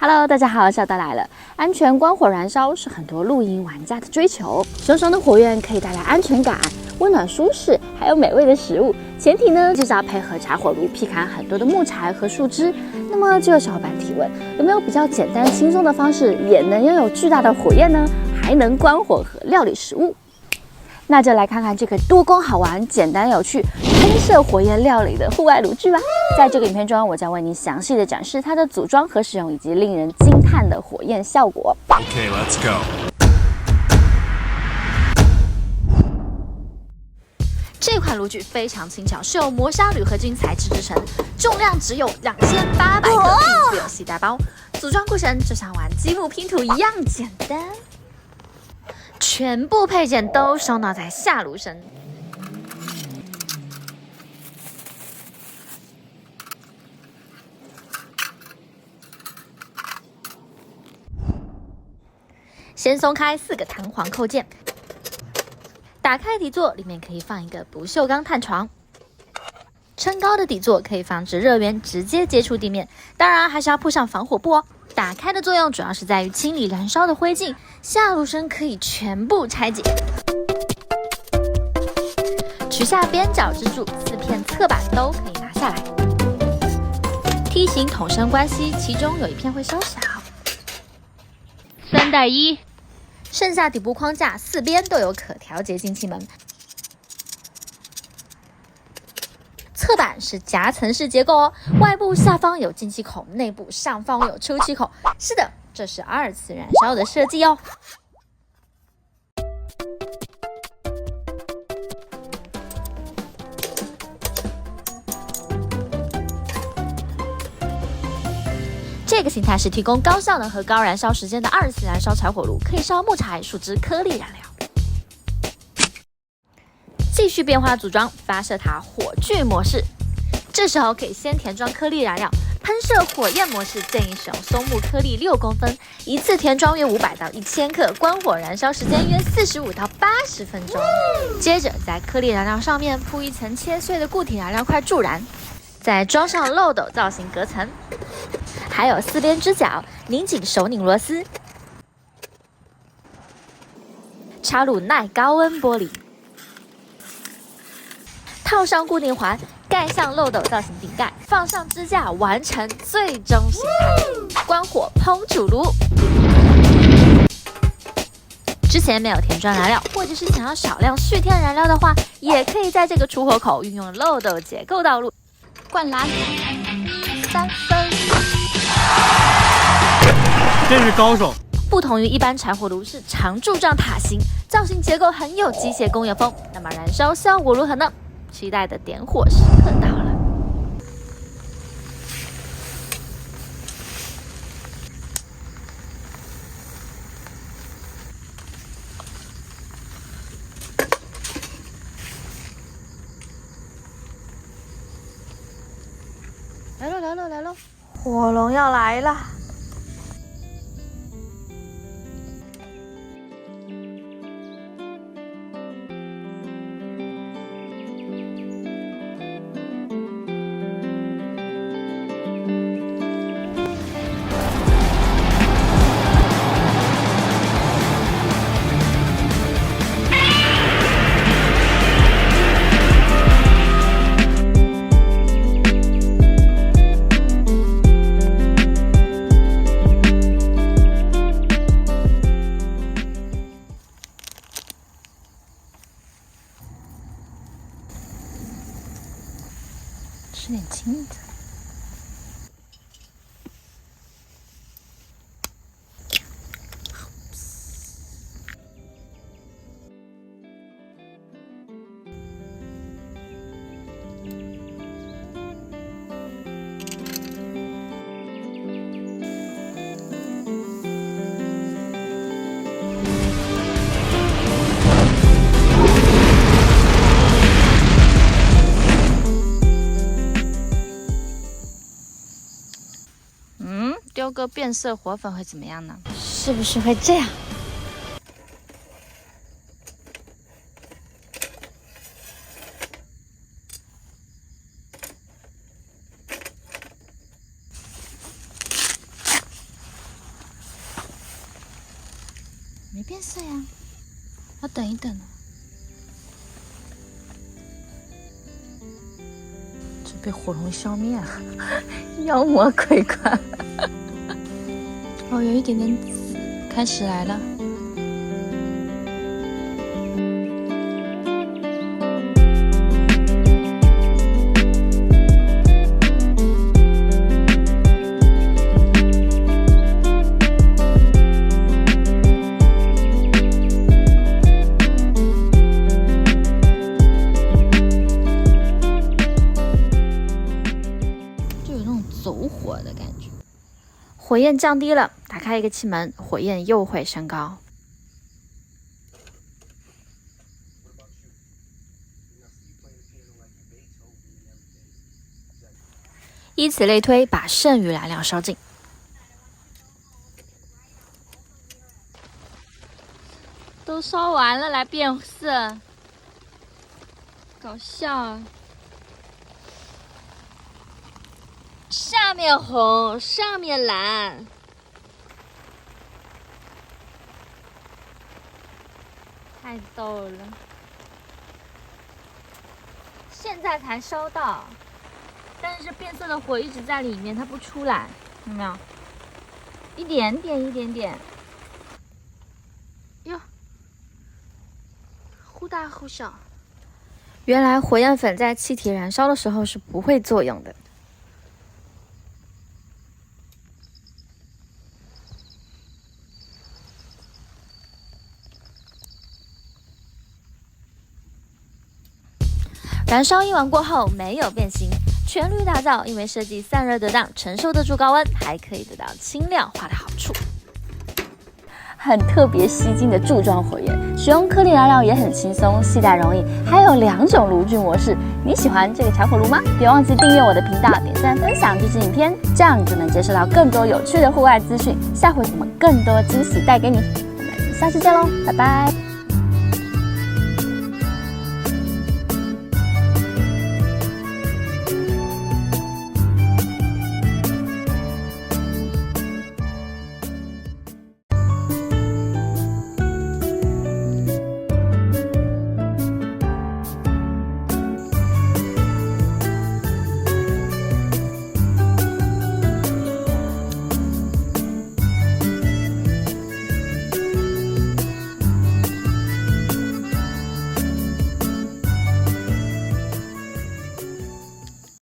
Hello， 大家好，小刀来了。安全关火燃烧是很多露营玩家的追求。熊熊的火焰可以带来安全感、温暖舒适，还有美味的食物。前提呢，就是要配合柴火炉劈砍很多的木材和树枝。那么，就有小伙伴提问，有没有比较简单轻松的方式，也能拥有巨大的火焰呢？还能关火和料理食物？那就来看看这个多功好玩、简单有趣、喷射火焰料理的户外炉具吧。在这个影片中，我将为你详细的展示它的组装和使用，以及令人惊叹的火焰效果。Okay, let's go. 这款炉具非常轻巧，是由磨砂铝合金材质制成，重量只有2800克，并附有携带包。组装过程就像玩积木拼图一样简单。全部配件都收纳在下炉身。先松开4个弹簧扣件，打开底座，里面可以放一个不锈钢炭床。撑高的底座可以防止热源直接接触地面，当然还是要铺上防火布哦。打开的作用主要是在于清理燃烧的灰烬，下炉身可以全部拆解。取下边角支柱，4片侧板都可以拿下来。梯形筒身关系，其中有一片会稍小。3带1，剩下底部框架4边都有可调节进气门。侧板是夹层式结构哦，外部下方有进气口，内部上方有出气口。是的，这是2次燃烧的设计哦。这个形态是提供高效能和高燃烧时间的2次燃烧柴火炉，可以烧木材、树枝、颗粒燃料。继续变化组装发射塔火炬模式，这时候可以先填装颗粒燃料。喷射火焰模式建议使用松木颗粒6公分，一次填装约500到1000克，关火燃烧时间约45到80分钟。接着在颗粒燃料上面铺一层切碎的固体燃料块助燃，再装上漏斗造型隔层，还有4边支脚拧紧手拧螺丝，插入耐高温玻璃。套上固定环，盖上漏斗造型顶盖，放上支架，完成最终形态。关火烹煮炉。之前没有填装燃料，或者是想要少量续添燃料的话，也可以在这个出火口运用漏斗结构道路。灌篮3分，真是高手。不同于一般柴火炉是长柱状塔形，造型结构很有机械工业风。那么燃烧效果如何呢？期待的点火时刻到了。来喽！火龙要来了。吃点轻的。丢个变色火粉会怎么样呢？是不是会这样？变色呀，要等一等呢。这被火龙消灭了，妖魔鬼怪。哦，有一点点紫，开始来了。走火的感觉，火焰降低了，打开一个气门，火焰又会升高。以此类推，把剩余燃料烧尽。都烧完了，来变色，搞笑啊！下面红，上面蓝，太逗了！现在才烧到，但是变色的火一直在里面，它不出来，有没有？一点点，一点点。哟，忽大忽小。原来火焰粉在气体燃烧的时候是不会作用的。燃烧一晚过后没有变形，全铝打造，因为设计散热得当，承受得住高温，还可以得到轻量化的好处。很特别吸睛的柱状火焰，使用颗粒燃料也很轻松，携带容易，还有2种炉具模式。你喜欢这个柴火炉吗？别忘记订阅我的频道，点赞分享支持影片，这样就能接收到更多有趣的户外资讯。下回我们更多惊喜带给你，我们下期见喽，拜拜。